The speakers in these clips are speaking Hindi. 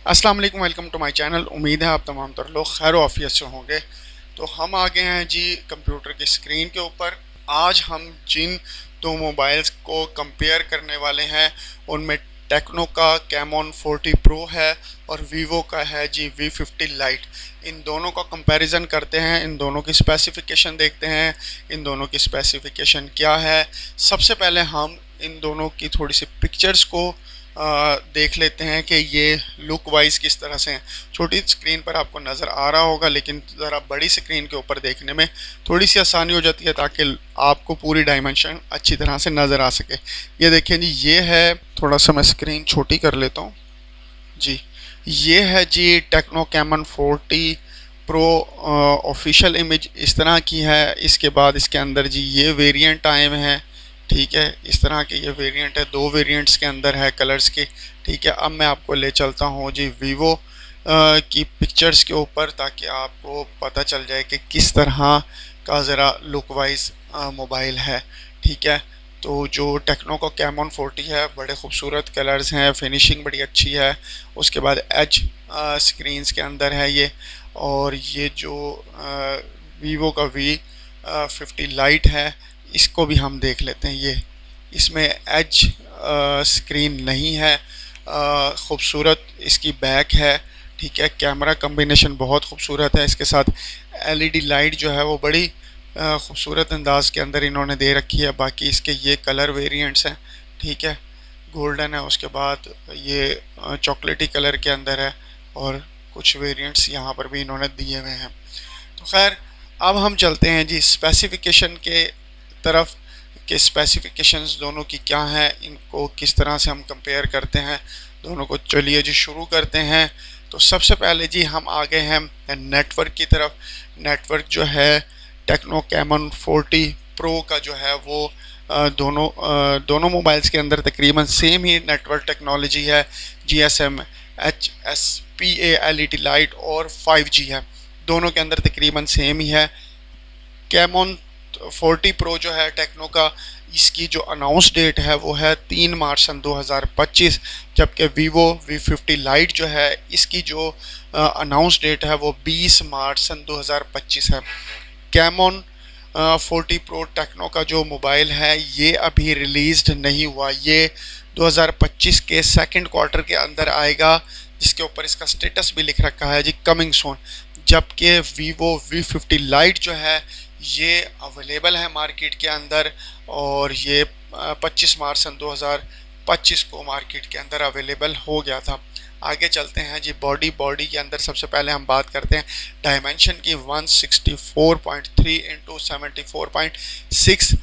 अस्सलाम वालेकुम, वेलकम टू माय चैनल। उम्मीद है आप तमाम तर लोग खैर आफियत से होंगे। तो हम आ गए हैं जी कंप्यूटर की स्क्रीन के ऊपर। आज हम जिन दो मोबाइल्स को कंपेयर करने वाले हैं उनमें टेक्नो का कैमॉन 40 प्रो है और वीवो का है जी V50 लाइट। इन दोनों का कंपैरिजन करते हैं, इन दोनों की स्पेसिफिकेशन देखते हैं, इन दोनों की स्पेसिफिकेशन क्या है। सबसे पहले हम इन दोनों की थोड़ी सी पिक्चर्स को देख लेते हैं कि ये लुक वाइज किस तरह से हैं। छोटी स्क्रीन पर आपको नज़र आ रहा होगा, लेकिन ज़रा बड़ी स्क्रीन के ऊपर देखने में थोड़ी सी आसानी हो जाती है ताकि आपको पूरी डायमेंशन अच्छी तरह से नज़र आ सके। ये देखिए जी, ये है, थोड़ा सा मैं स्क्रीन छोटी कर लेता हूँ जी। ये है जी Tecno Camon 40 Pro. Official image इस तरह की है। इसके बाद इसके अंदर जी ये वेरिएंट आए हुए हैं, ठीक है। इस तरह के ये वेरिएंट है, दो वेरिएंट्स के अंदर है कलर्स के, ठीक है। अब मैं आपको ले चलता हूँ जी वीवो की पिक्चर्स के ऊपर ताकि आपको पता चल जाए कि किस तरह का ज़रा लुक वाइज मोबाइल है, ठीक है। तो जो टेक्नो का कैमॉन 40 है, बड़े खूबसूरत कलर्स हैं, फिनिशिंग बड़ी अच्छी है। उसके बाद एज स्क्रीन्स के अंदर है ये। और ये जो वीवो का V50 लाइट है, इसको भी हम देख लेते हैं। ये इसमें एज स्क्रीन नहीं है, खूबसूरत इसकी बैक है, ठीक है। कैमरा कम्बिनेशन बहुत खूबसूरत है। इसके साथ LED लाइट जो है वो बड़ी खूबसूरत अंदाज के अंदर इन्होंने दे रखी है। बाकी इसके ये कलर वेरिएंट्स हैं, ठीक है। गोल्डन है, उसके बाद ये चॉकलेटी कलर के अंदर है, और कुछ वेरिएंट्स यहाँ पर भी इन्होंने दिए हुए हैं। तो खैर, अब हम चलते हैं जी स्पेसिफिकेशन के तरफ कि स्पेसिफिकेशंस दोनों की क्या हैं, इनको किस तरह से हम कंपेयर करते हैं दोनों को। चलिए जी शुरू करते हैं। तो सबसे पहले जी हम आ गए हैं नेटवर्क की तरफ। नेटवर्क जो है टेक्नो कैमन 40 प्रो का जो है वो दोनों मोबाइल्स के अंदर तकरीबन सेम ही नेटवर्क टेक्नोलॉजी है। GSM HSPA LED लाइट और 5G है, दोनों के अंदर तकरीबन सेम ही है। कैमॉन 40 प्रो जो है टेक्नो का, इसकी जो अनाउंस डेट है वो है 3 मार्च सन 2025, जबकि वीवो V50 लाइट जो है इसकी जो अनाउंस डेट है वो 20 मार्च सन 2025 है। कैमॉन 40 प्रो टेक्नो का जो मोबाइल है ये अभी रिलीज़्ड नहीं हुआ, ये 2025 के सेकंड क्वार्टर के अंदर आएगा, जिसके ऊपर इसका स्टेटस भी लिख रखा है जी कमिंग सून। जबकि वीवो V50 लाइट जो है ये अवेलेबल है मार्केट के अंदर, और ये 25 मार्च सन 2025 को मार्केट के अंदर अवेलेबल हो गया था। आगे चलते हैं जी बॉडी के अंदर सबसे पहले हम बात करते हैं डायमेंशन की। 164.3 इंटू 74.6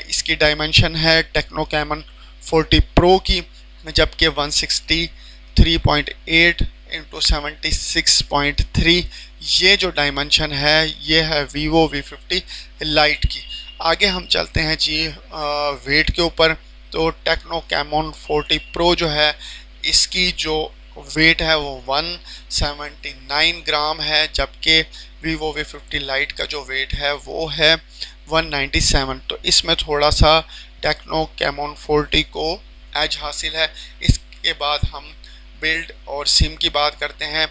इसकी डायमेंशन है टेक्नो कैमन 40 प्रो की, जबकि 163.8 इंटू 76.3 ये जो डायमेंशन है ये है वीवो V50 लाइट की। आगे हम चलते हैं जी वेट के ऊपर। तो टेक्नो कैमॉन 40 प्रो जो है इसकी जो वेट है वो 179 ग्राम है, जबकि वीवो V50 लाइट का जो वेट है वो है 197। तो इसमें थोड़ा सा टेक्नो कैमॉन 40 को एज हासिल है। इसके बाद हम बिल्ड और सिम की बात करते हैं।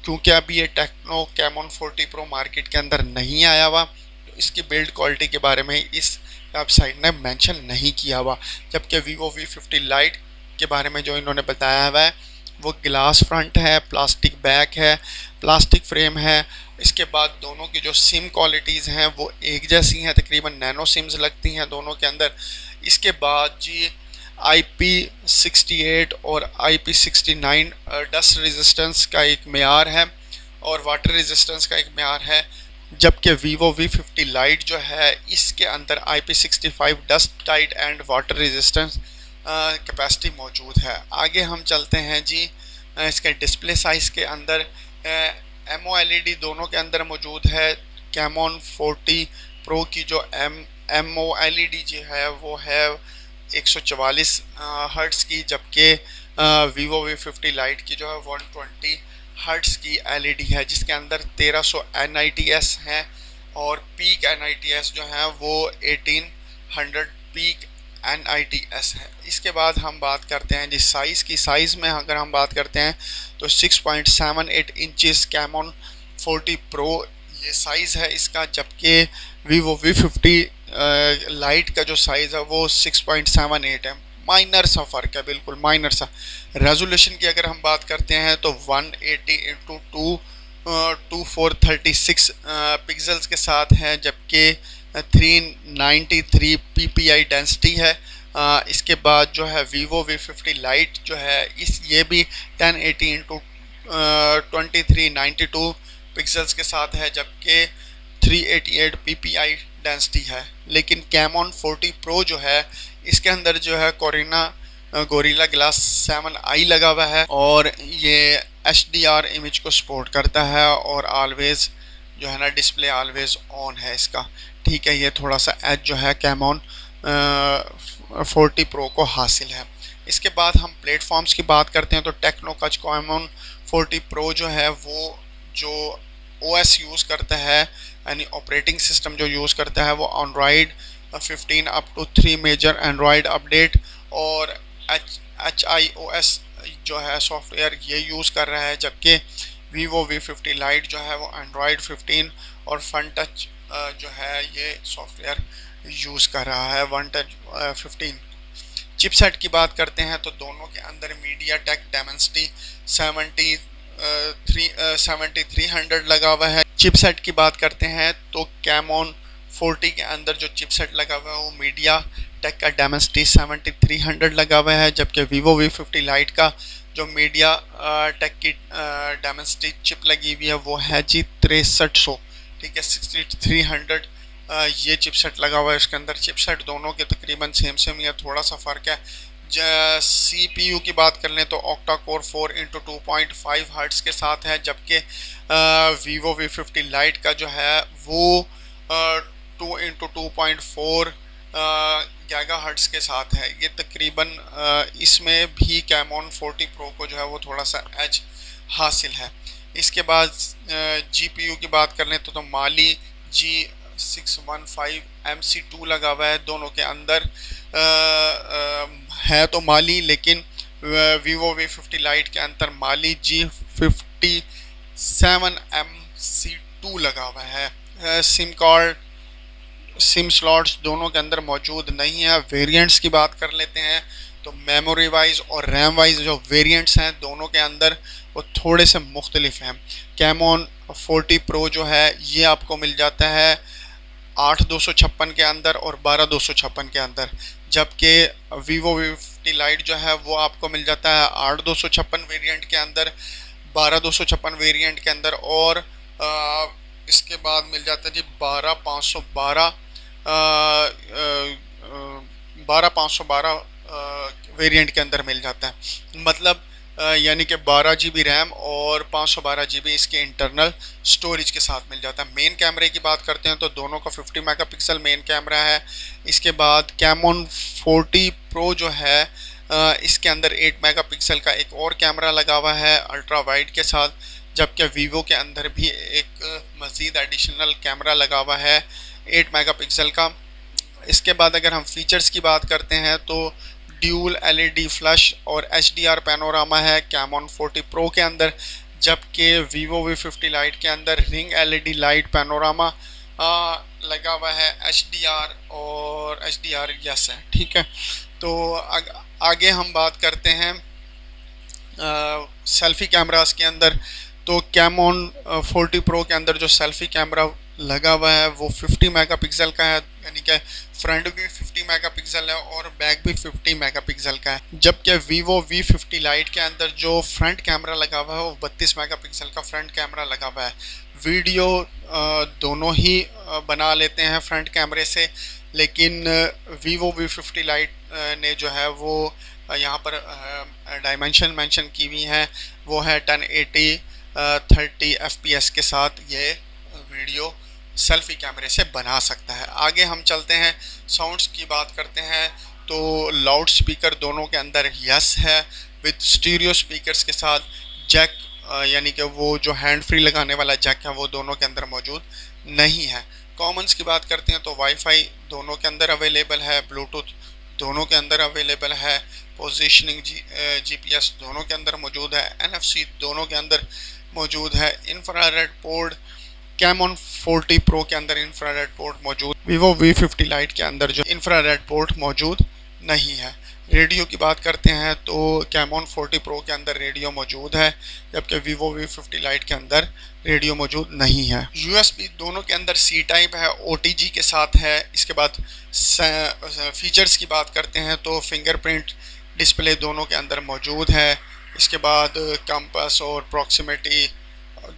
क्योंकि अभी ये टेक्नो कैमॉन 40 प्रो मार्केट के अंदर नहीं आया हुआ, तो इसकी बिल्ड क्वालिटी के बारे में इस वेबसाइट ने मेंशन नहीं किया हुआ। जबकि वीवो V50 लाइट के बारे में जो इन्होंने बताया हुआ है वो ग्लास फ्रंट है, प्लास्टिक बैक है, प्लास्टिक फ्रेम है। इसके बाद दोनों की जो सिम क्वालिटीज़ हैं वो एक जैसी हैं, तकरीबन नैनो सिम्स लगती हैं दोनों के अंदर। इसके बाद जी IP68 और IP69 डस्ट रेजिस्टेंस का एक मेयार है और वाटर रेजिस्टेंस का एक मेयार है, जबकि वीवो V50 लाइट जो है इसके अंदर IP65 dust tight and water resistance capacity मौजूद है। आगे हम चलते हैं जी इसके डिस्प्ले साइज़ के अंदर। MOLED दोनों के अंदर मौजूद है। कैमॉन 40 प्रो की जो MOLED जो है वो है 144 हर्ट्स की, जबकि वीवो V50 लाइट की जो है 120 हर्ट्स की LED है, जिसके अंदर 1300 NITS हैं और पीक NITS जो हैं वो 1800 पीक NITS है। इसके बाद हम बात करते हैं जी साइज़ की। साइज़ में अगर हम बात करते हैं तो 6.78 इंचज़ कैमॉन 40 प्रो ये साइज़ है इसका, जबकि Vivo V50 लाइट का जो साइज़ है वो 6.78 है। माइनर सा फ़र्क है, बिल्कुल माइनर सा। रेजोल्यूशन की अगर हम बात करते हैं तो 180 इंटू 2436 पिक्सल्स के साथ है, जबकि 393 PPI डेंसिटी है। इसके बाद जो है Vivo V50 लाइट जो है ये भी 1080 इंटू 2392 पिक्सल्स के साथ है, जबकि 388 PPI डेंसिटी है। लेकिन कैमॉन 40 प्रो जो है इसके अंदर जो है गोरिल्ला ग्लास 7i लगा हुआ है और ये HDR इमेज को सपोर्ट करता है और ऑलवेज जो है ना डिस्प्ले ऑलवेज ऑन है इसका। ठीक है, ये थोड़ा सा एज जो है कैमॉन 40 प्रो को हासिल है। इसके बाद हम प्लेटफॉर्म्स की बात करते हैं तो टेक्नो का कैमॉन 40 प्रो जो है वो जो OS यूज़ करता है, यानी ऑपरेटिंग सिस्टम जो यूज़ करता है वो Android 15 up to 3 major Android update और HIOS जो है सॉफ्टवेयर ये यूज़ कर रहा है, जबकि Vivo V50 लाइट जो है वो एंड्रॉयड 15 और फन टच जो है ये सॉफ्टवेयर यूज़ कर रहा है, वन टच 15। चिपसेट की बात करते हैं तो दोनों के अंदर MediaTek Dimensity 7300 लगा हुआ है। चिपसेट की बात करते हैं तो कैमॉन 40 के अंदर जो चिपसेट लगा हुआ है वो MediaTek का Dimensity 7300 लगा हुआ है, जबकि Vivo V50 लाइट का जो MediaTek की Dimensity चिप लगी हुई है वो है जी 6300। ठीक है, 6300 ये चिपसेट लगा हुआ है इसके अंदर। चिपसेट दोनों के तकरीबन सेम है, थोड़ा सा फ़र्क है। CPU की बात कर लें तो ऑक्टा कोर 4 इंटू 2.5 हर्ट्स के साथ है, जबकि Vivo V50 लाइट का जो है वो 2 इंटू 2.4 गीगा हर्ट्स के साथ है। ये तकरीबन इसमें भी कैमॉन 40 प्रो को जो है वो थोड़ा सा एज हासिल है। इसके बाद GPU की बात कर लें तो माली G615 MC2 लगा हुआ है। दोनों के अंदर है तो माली, लेकिन Vivo V50 लाइट के अंदर माली G57 MC2 लगा हुआ है। सिम स्लॉट्स दोनों के अंदर मौजूद नहीं है। वेरिएंट्स की बात कर लेते हैं तो मेमोरी वाइज और रैम वाइज जो वेरिएंट्स हैं दोनों के अंदर वो थोड़े से मुख्तलिफ हैं। कैमॉन 40 प्रो जो है ये आपको मिल जाता है 8256 के अंदर और 12256 के अंदर, जबकि Vivo V50 लाइट जो है वो आपको मिल जाता है 8256 वेरिएंट के अंदर, 12256 वेरिएंट के अंदर और इसके बाद मिल जाता है जी 12512 वेरिएंट के अंदर मिल जाता है। मतलब यानी कि 12 GB रैम और 512 GB इसके इंटरनल स्टोरेज के साथ मिल जाता है। मेन कैमरे की बात करते हैं तो दोनों का 50 मेगापिक्सल मेन कैमरा है। इसके बाद कैमॉन 40 प्रो जो है इसके अंदर 8 मेगापिक्सल का एक और कैमरा लगा हुआ है अल्ट्रा वाइड के साथ, जबकि Vivo के अंदर भी एक मज़ीद एडिशनल कैमरा लगा हुआ है 8 मेगापिक्सल का। इसके बाद अगर हम फीचर्स की बात करते हैं तो ड्यूल LED फ्लैश और HDR पैनोरामा है कैमॉन 40 प्रो के अंदर, जबकि Vivo V50 लाइट के अंदर रिंग LED लाइट पैनोरामा लगा हुआ है। HDR और HDR यस है। ठीक है, तो आगे हम बात करते हैं सेल्फ़ी कैमरास के अंदर। तो कैमॉन 40 प्रो के अंदर जो सेल्फ़ी कैमरा लगा हुआ है वो 50 मेगापिक्सल का है, यानी कि फ्रंट भी 50 मेगापिक्सल है और बैक भी 50 मेगापिक्सल का है, जबकि Vivo V50 लाइट के अंदर जो फ्रंट कैमरा लगा हुआ है वो 32 मेगापिक्सल का फ्रंट कैमरा लगा हुआ है। वीडियो दोनों ही बना लेते हैं फ्रंट कैमरे से, लेकिन Vivo V50 लाइट ने जो है वो यहाँ पर डायमेंशन मेंशन की हुई हैं, वो है 1080 30 FPS के साथ ये वीडियो सेल्फ़ी कैमरे से बना सकता है। आगे हम चलते हैं, साउंड्स की बात करते हैं तो लाउड स्पीकर दोनों के अंदर यस है विद स्टीरियो स्पीकर्स के साथ। जैक यानी कि वो जो हैंड फ्री लगाने वाला जैक है वो दोनों के अंदर मौजूद नहीं है। कॉमन्स की बात करते हैं तो वाईफाई दोनों के अंदर अवेलेबल है, ब्लूटूथ दोनों के अंदर अवेलेबल है, पोजीशनिंग GPS दोनों के अंदर मौजूद है, NFC दोनों के अंदर मौजूद है, इंफ्रारेड पोर्ट कैमॉन 40 प्रो के अंदर इंफ्रारेड पोर्ट मौजूद, Vivo V50 Lite के अंदर जो इंफ्रारेड पोर्ट मौजूद नहीं है। रेडियो की बात करते हैं तो कैमॉन 40 प्रो के अंदर रेडियो मौजूद है, जबकि Vivo V50 Lite के अंदर रेडियो मौजूद नहीं है। USB दोनों के अंदर C टाइप है, OTG के साथ है। इसके बाद फीचर्स की बात करते हैं तो फिंगरप्रिंट डिस्प्ले दोनों के अंदर मौजूद है। इसके बाद कंपास और प्रॉक्सिमिटी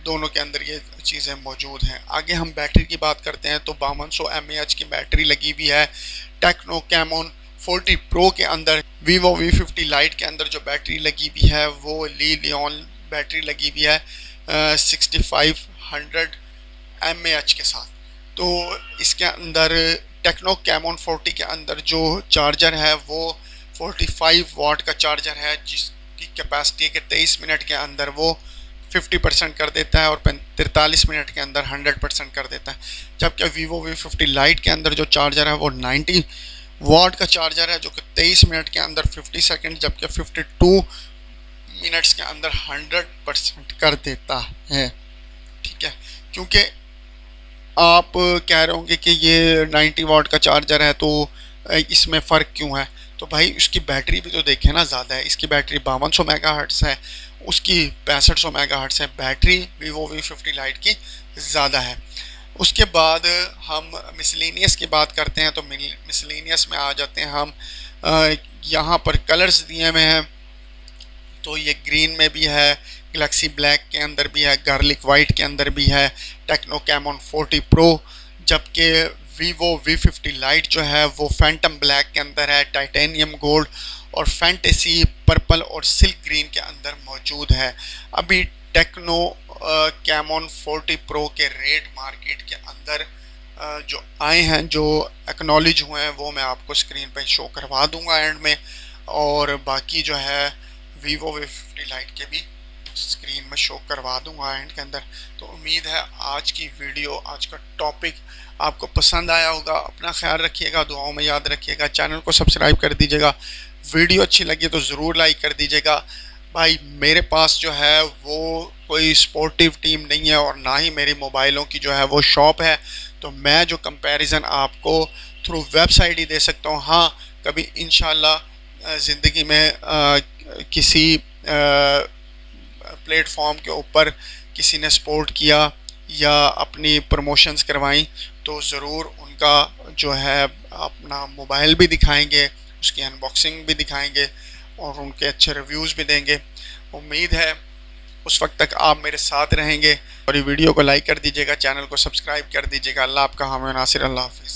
दोनों के अंदर ये चीज़ें मौजूद हैं। आगे हम बैटरी की बात करते हैं तो 5200 mAh की बैटरी लगी हुई है। टेक्नो कैमॉन 40 प्रो के अंदर, Vivo V50 Lite के अंदर जो बैटरी लगी हुई है वो ली लियोन बैटरी लगी हुई है 6500 mAh के साथ। तो इसके अंदर टेक्नो कैमॉन 40 के अंदर जो चार्जर है वो 45 वाट का चार्जर है, जिसकी कैपेसिटी के 23 मिनट के अंदर वो 50% कर देता है और 43 मिनट के अंदर 100% कर देता है। जबकि Vivo V50 Lite के अंदर जो चार्जर है वो 90 वाट का चार्जर है, जो कि 23 मिनट के अंदर 50 सेकंड, जबकि 52 मिनट्स के अंदर 100% कर देता है। ठीक है, क्योंकि आप कह रहे होंगे कि ये 90 वाट का चार्जर है तो इसमें फ़र्क क्यों है? तो भाई उसकी बैटरी भी तो देखें ना, ज़्यादा है। इसकी बैटरी 5200 मेगाहर्ट्ज़ है, उसकी 6500 मेगाहर्ट्ज़ है। बैटरी Vivo V50 Lite की ज़्यादा है। उसके बाद हम मिसलेनियस की बात करते हैं तो मिसलेनियस में आ जाते हैं हम। यहाँ पर कलर्स दिए हुए हैं तो ये ग्रीन में भी है, गैलेक्सी ब्लैक के अंदर भी है, गार्लिक वाइट के अंदर भी है, टेक्नो कैमॉन 40 प्रो, जबकि Vivo V50 Lite जो है वो फैंटम ब्लैक के अंदर है, टाइटेनियम गोल्ड और फैंटेसी पर्पल और सिल्क ग्रीन के अंदर मौजूद है। अभी टेक्नो कैमॉन 40 प्रो के रेट मार्केट के अंदर जो आए हैं, जो एक्नॉलेज हुए हैं, वो मैं आपको स्क्रीन पे शो करवा दूंगा एंड में, और बाकी जो है Vivo V50 Lite के भी स्क्रीन में शो करवा दूंगा एंड के अंदर। तो उम्मीद है आज की वीडियो, आज का टॉपिक आपको पसंद आया होगा। अपना ख्याल रखिएगा, दुआओं में याद रखिएगा, चैनल को सब्सक्राइब कर दीजिएगा, वीडियो अच्छी लगी तो ज़रूर लाइक कर दीजिएगा। भाई मेरे पास जो है वो कोई स्पोर्टिव टीम नहीं है और ना ही मेरी मोबाइलों की जो है वो शॉप है, तो मैं जो कंपैरिजन आपको थ्रू वेबसाइट ही दे सकता हूँ। हाँ, कभी इंशाल्लाह ज़िंदगी में किसी प्लेटफॉर्म के ऊपर किसी ने सपोर्ट किया या अपनी प्रमोशंस करवाई तो ज़रूर उनका जो है अपना मोबाइल भी दिखाएंगे, उसकी अनबॉक्सिंग भी दिखाएंगे और उनके अच्छे रिव्यूज़ भी देंगे। उम्मीद है उस वक्त तक आप मेरे साथ रहेंगे और ये वीडियो को लाइक कर दीजिएगा, चैनल को सब्सक्राइब कर दीजिएगा। अल्लाह आपका हामी नासिर। अल्लाह हाफिज़।